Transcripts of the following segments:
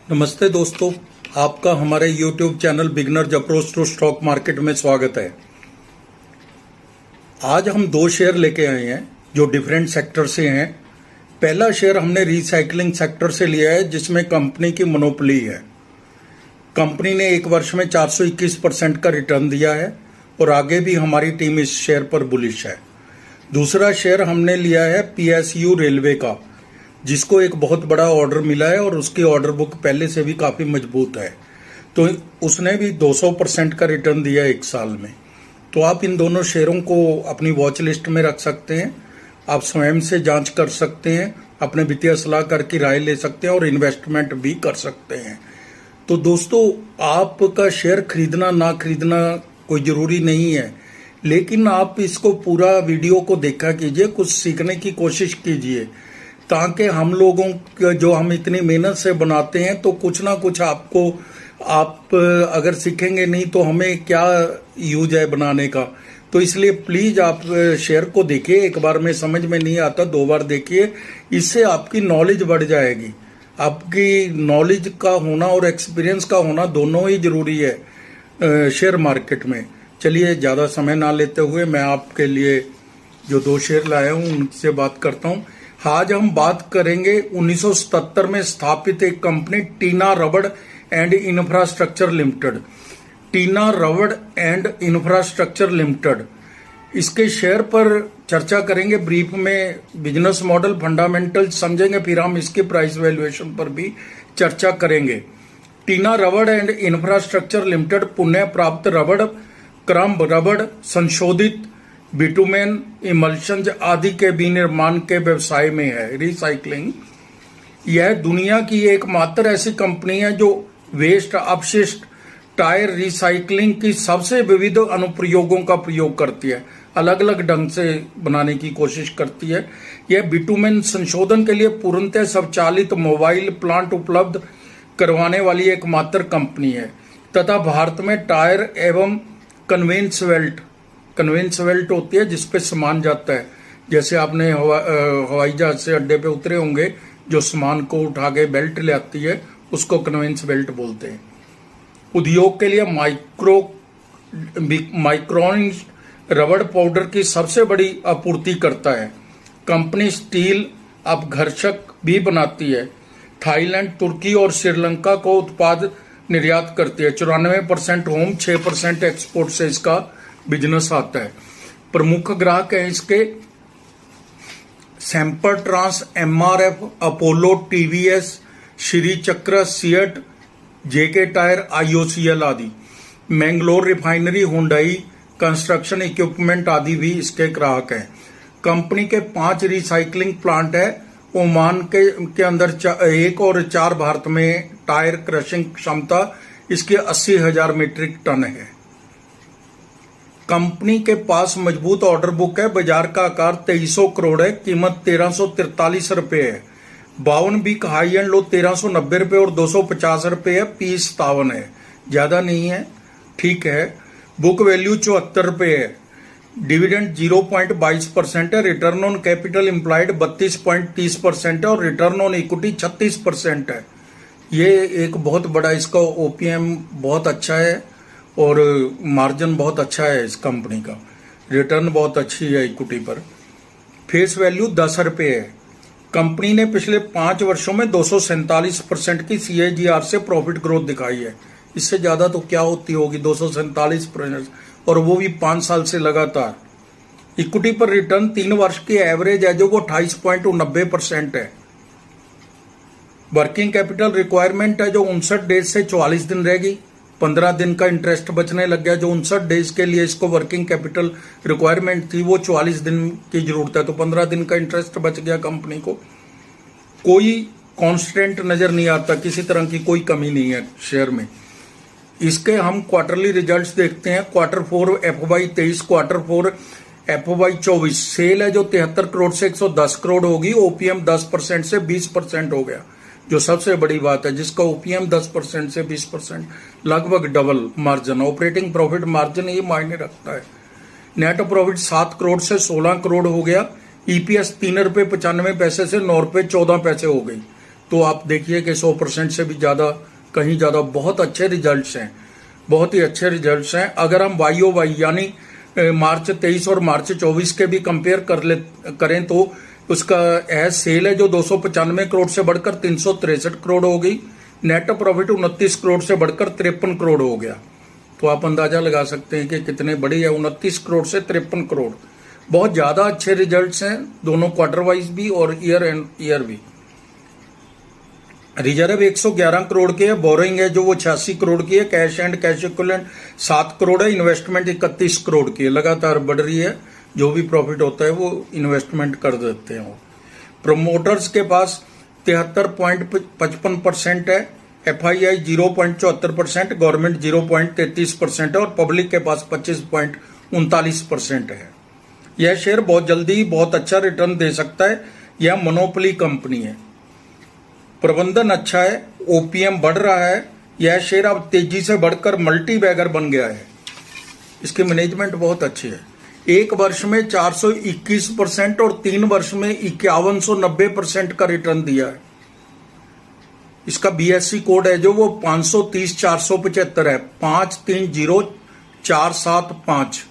नमस्ते दोस्तों, आपका हमारे YouTube channel beginner approach to stock market में स्वागत है। आज हम दो शेयर लेके आए हैं जो डिफरेंट सेक्टर से हैं। पहला शेयर हमने रिसाइकलिंग सेक्टर से लिया है जिसमें कंपनी की मोनोपोली है। कंपनी ने एक वर्ष में 421% का रिटर्न दिया है और आगे भी हमारी टीम इस शेयर पर बुलिश है। दूसरा शेयर हमने लिया है PSU रेलवे का, जिसको एक बहुत बड़ा ऑर्डर मिला है और उसकी ऑर्डर बुक पहले से भी काफ़ी मजबूत है, तो उसने भी 200% का रिटर्न दिया एक साल में। तो आप इन दोनों शेयरों को अपनी वॉच लिस्ट में रख सकते हैं। आप स्वयं से जांच कर सकते हैं, अपने वित्तीय सलाहकार की राय ले सकते हैं और इन्वेस्टमेंट भी कर सकते हैं। तो दोस्तों, आपका शेयर खरीदना ना खरीदना कोई ज़रूरी नहीं है, लेकिन आप इसको पूरा वीडियो को देखा कीजिए, कुछ सीखने की कोशिश कीजिए, ताकि हम लोगों जो हम इतनी मेहनत से बनाते हैं तो कुछ ना कुछ आप अगर सीखेंगे नहीं तो हमें क्या यूज है बनाने का। तो इसलिए प्लीज़ आप शेयर को देखिए, एक बार में समझ में नहीं आता, दो बार देखिए, इससे आपकी नॉलेज बढ़ जाएगी। आपकी नॉलेज का होना और एक्सपीरियंस का होना दोनों ही जरूरी है शेयर मार्केट में। चलिए, ज़्यादा समय ना लेते हुए मैं आपके लिए जो दो शेयर लाया हूँ उनसे बात करता हूँ। आज हम बात करेंगे 1977 में स्थापित एक company Tina rubber and infrastructure limited. Tinna rubber and infrastructure limited, इसके शेयर पर चर्चा करेंगे ब्रीफ में। बिजनेस मॉडल फंडामेंटल समझेंगे, फिर हम इसके प्राइस वैल्यूएशन पर भी चर्चा करेंगे। टीना रबड़ एंड इंफ्रास्ट्रक्चर लिमिटेड पुण्य प्राप्त रबड़, क्रम रबड़, संशोधित बिटुमेन, इमल्शन आदि के विनिर्माण के व्यवसाय में है। रिसाइकलिंग, यह दुनिया की एकमात्र ऐसी कंपनी है जो वेस्ट अपशिष्ट टायर रिसाइकलिंग की सबसे विविध अनुप्रयोगों का प्रयोग करती है, अलग अलग ढंग से बनाने की कोशिश करती है। यह बिटुमेन संशोधन के लिए पूर्णतः स्वचालित मोबाइल प्लांट उपलब्ध करवाने वाली एकमात्र कंपनी है तथा भारत में टायर एवं कन्वेंस बेल्ट होती है जिसपे सामान जाता है। जैसे आपने हवाई जहाज से अड्डे पे उतरे होंगे, जो सामान को उठा के बेल्ट ले आती है उसको कन्वेंस बेल्ट बोलते हैं। उद्योग के लिए माइक्रोन रबड़ पाउडर की सबसे बड़ी आपूर्ति करता है। कंपनी स्टील अपघर्षक भी बनाती है। थाईलैंड, तुर्की और श्रीलंका को उत्पाद निर्यात करती है। 94% होम, 6% एक्सपोर्ट से इसका बिजनेस आता है। प्रमुख ग्राहक हैं इसके सैम्पर ट्रांस, MRF, Apollo, TVS, Shri Chakra, CEAT, JK tyre, IOCL आदि। Mangalore refinery, Hyundai construction equipment आदि भी इसके ग्राहक हैं। कंपनी के 5 रिसाइकलिंग प्लांट है, ओमान के अंदर 1 और 4 भारत में। टायर क्रशिंग क्षमता इसकी 80,000 मीट्रिक टन है। कंपनी के पास मजबूत ऑर्डर बुक है। बाजार का आकार 2300 करोड़ है। कीमत 1343 रुपए है। 52 वीक हाई एंड लो 1390 रुपए और 250 रुपए है। P 57 है, ज्यादा नहीं है, ठीक है। बुक वैल्यू 74 रुपए है। डिविडेंड 0.22% है। रिटर्न ऑन कैपिटल एम्प्लॉयड 32.30% है और रिटर्न ऑन इक्विटी 36% है। ये एक बहुत बड़ा इसका OPM बहुत अच्छा है और मार्जिन बहुत अच्छा है इस कंपनी का। रिटर्न बहुत अच्छी है इक्विटी पर। फेस वैल्यू 10 रुपए है। कंपनी ने पिछले 5 वर्षों में 247% की CAGR से प्रॉफिट ग्रोथ दिखाई है। इससे ज्यादा तो क्या होती होगी, 247%, और वो भी 5 साल से लगातार। इक्विटी पर रिटर्न 3 वर्ष की एवरेज है जो वो 28.90% है। वर्किंग कैपिटल रिक्वायरमेंट है जो 59 डेज से 44 दिन रहेगी। 15 दिन का इंटरेस्ट बचने लग गया। जो 59 डेज के लिए इसको वर्किंग कैपिटल रिक्वायरमेंट थी वो 44 दिन की जरूरत है, तो 15 दिन का इंटरेस्ट बच गया कंपनी को। कोई कांस्टेंट नजर नहीं आता, किसी तरह की कोई कमी नहीं है शेयर में। इसके हम क्वार्टरली रिजल्ट्स देखते हैं। Q4 FY 23, Q4 FY 24 cell है जो 73 करोड़ से 110 करोड़ होगी। OPM 10% से 20% हो गया, जो सबसे बड़ी बात है। जिसका OPM 10% से 20%, लगभग double margin. Operating profit margin ये मायने रखता है। नेट प्रॉफिट 7 करोड़ से 16 करोड़ हो गया। EPS 3 रुपये 95 पैसे से 9 रुपये 14 पैसे हो गई, तो आप देखिए कि 100% से भी ज़्यादा, कहीं ज़्यादा बहुत अच्छे रिजल्ट्स हैं, बहुत ही अच्छे रिजल्ट्स हैं। अगर हम YOY यानी मार्च 23 और मार्च 24 के भी कंपेयर करें तो उसका सेल है जो 295 करोड़ से बढ़कर 363 करोड़ हो गई। नेट प्रॉफिट 29 करोड़ से बढ़कर 53 करोड़ हो गया। तो आप अंदाजा लगा सकते हैं कि कितने बड़ी है, 29 करोड़ से 53 करोड़। बहुत ज़्यादा अच्छे रिजल्ट्स हैं दोनों क्वार्टर वाइज भी और ईयर एंड ईयर भी। रिजर्व 111 करोड़ की है, बोरिंग है जो वो 86 करोड़ की है, cash and cash equivalent 7 crore है, इन्वेस्टमेंट 31 करोड़ की है। लगातार बढ़ रही है, जो भी प्रॉफिट होता है वो इन्वेस्टमेंट कर देते हैं वो। प्रोमोटर्स के पास 73.55% है, FII 0.74%, गवर्नमेंट 0.33% है और पब्लिक के पास 25.39% है। यह शेयर बहुत जल्दी बहुत अच्छा रिटर्न दे सकता है। यह मोनोपोली कंपनी है, प्रबंधन अच्छा है, OPM बढ़ रहा है। यह शेयर अब तेजी से बढ़कर मल्टी बैगर बन गया है। इसकी मैनेजमेंट बहुत अच्छी है। एक वर्ष में 421% और 3 वर्ष में 5190% का रिटर्न दिया है। इसका BSE कोड है जो वो 530-475 है, 530475।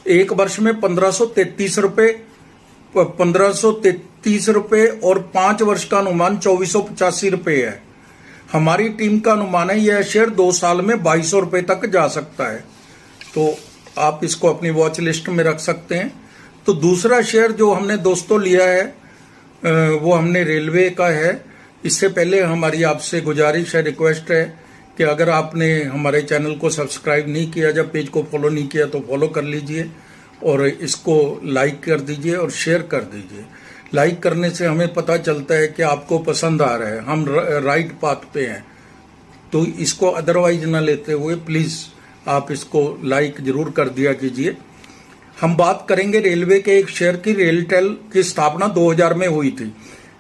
एक वर्ष में 1533 रुपए और 5 वर्ष का अनुमान 2485 रुपए है। हमारी टीम का अनुमान है यह शेयर 2 साल में 2200 रुपए तक जा सकता है। तो आप इसको अपनी वॉच लिस्ट में रख सकते हैं। तो दूसरा शेयर जो हमने दोस्तों लिया है वो हमने रेलवे का है। इससे पहले हमारी आपसे गुजारिश है, रिक्वेस्ट है कि अगर आपने हमारे चैनल को सब्सक्राइब नहीं किया, जब पेज को फॉलो नहीं किया तो फॉलो कर लीजिए और इसको लाइक कर दीजिए और शेयर कर दीजिए। लाइक करने से हमें पता चलता है कि आपको पसंद आ रहा है, हम राइट पाथ पे हैं। तो इसको अदरवाइज ना लेते हुए प्लीज़ आप इसको लाइक जरूर कर दिया कीजिए। हम बात करेंगे रेलवे के एक शेयर की। रेलटेल की स्थापना 2000 में हुई थी,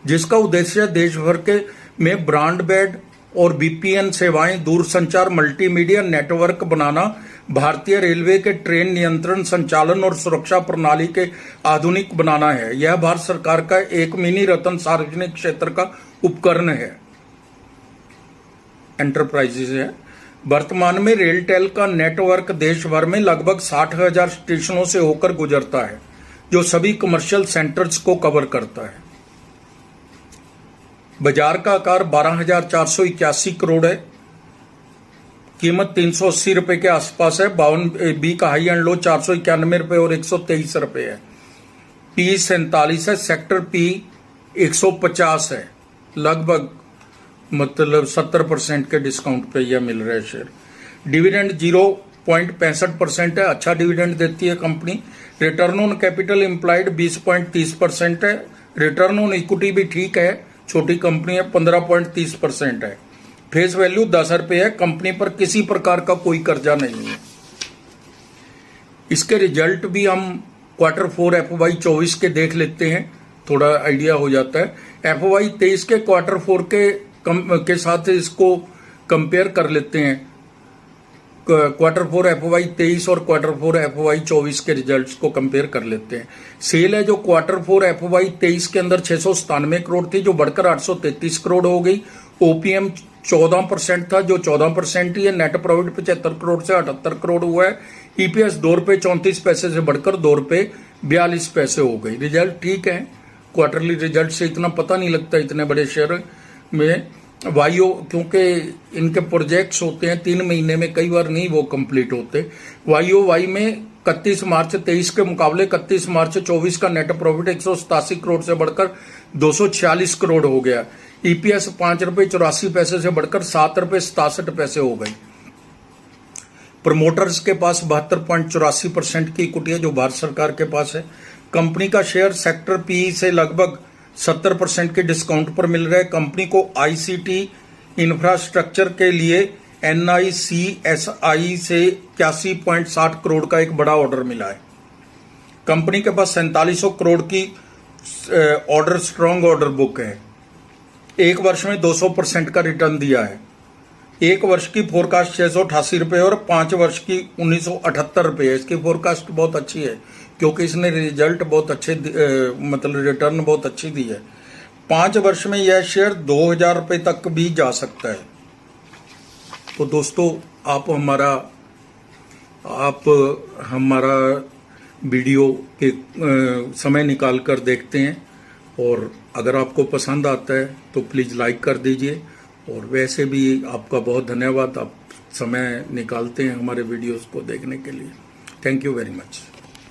जिसका उद्देश्य देश भर के में ब्रॉडबैंड और VPN सेवाएं, दूरसंचार, मल्टीमीडिया नेटवर्क बनाना, भारतीय रेलवे के ट्रेन नियंत्रण, संचालन और सुरक्षा प्रणाली के आधुनिक बनाना है। यह भारत सरकार का एक मिनी रत्न सार्वजनिक क्षेत्र का उपकरण है, एंटरप्राइजेज है। वर्तमान में रेलटेल का नेटवर्क देश भर में लगभग 60,000 स्टेशनों से होकर गुजरता है, जो सभी कमर्शियल सेंटर्स को कवर करता है। बाजार का आकार 12,481 करोड़ है। कीमत 380 रुपए के आसपास है। 52B का हाई एंड लो 491 रुपए और 123 रुपए है। P 47 है। सेक्टर P 150 है। लगभग मतलब 70% के डिस्काउंट पे यह मिल रहा है शेयर। डिविडेंड 0.65% है, अच्छा डिविडेंड देती है company. Return on capital employed 20.30% है। रिटर्न ऑन इक्विटी भी ठीक है, छोटी कंपनी है, 15.30% है। फेस वैल्यू 10 रुपये है। कंपनी पर किसी प्रकार का कोई कर्जा नहीं है। इसके रिजल्ट भी हम Q4 FY 24 के देख लेते हैं, थोड़ा आइडिया हो जाता है। FY 23 के Q4 के साथ इसको कंपेयर कर लेते हैं। Q4 FY 23 और Q4 FY 24 के रिजल्ट्स को कंपेयर कर लेते हैं। सेल है जो Q4 FY 23 के अंदर 697 करोड़ थी, जो बढ़कर 833 करोड़ हो गई। OPM 14% था, जो 14% ही है। नेट प्रॉफिट 75 करोड़ से 78 करोड़ हुआ है। EPS 2 रुपये 34 पैसे से बढ़कर 2 रुपये 42 पैसे हो गई। रिजल्ट ठीक है। क्वार्टरली रिजल्ट से इतना पता नहीं लगता इतने बड़े शेयर में। क्योंकि इनके प्रोजेक्ट्स होते हैं 3 महीने में, कई बार नहीं वो कंप्लीट होते। YOY में 31 मार्च 23 के मुकाबले 31 मार्च 24 का नेट प्रॉफिट 187 करोड़ से बढ़कर 246 करोड़ हो गया। EPS 5 रुपये 84 पैसे से बढ़कर 7 रुपये 67 पैसे हो गई। प्रमोटर्स के पास 72.84% की इक्विटी है, जो भारत सरकार के पास है। कंपनी का शेयर सेक्टर PE से लगभग 70% के डिस्काउंट पर मिल रहा है। कंपनी को ICT इंफ्रास्ट्रक्चर के लिए NICSI से 81.60 करोड़ का एक बड़ा ऑर्डर मिला है। कंपनी के पास 4700 करोड़ की ऑर्डर स्ट्रॉन्ग ऑर्डर बुक है। एक वर्ष में 200% का रिटर्न दिया है। एक वर्ष की फोरकास्ट 688 रुपये और 5 वर्ष की 1978 रुपये है। इसकी फोरकास्ट बहुत अच्छी है क्योंकि इसने रिजल्ट बहुत अच्छे मतलब रिटर्न बहुत अच्छी दी है। 5 वर्ष में यह शेयर 2,000 रुपये तक भी जा सकता है। तो दोस्तों आप हमारा वीडियो के समय निकाल कर देखते हैं, और अगर आपको पसंद आता है तो प्लीज़ लाइक कर दीजिए। और वैसे भी आपका बहुत धन्यवाद, आप समय निकालते हैं हमारे वीडियोस को देखने के लिए। Thank you very much.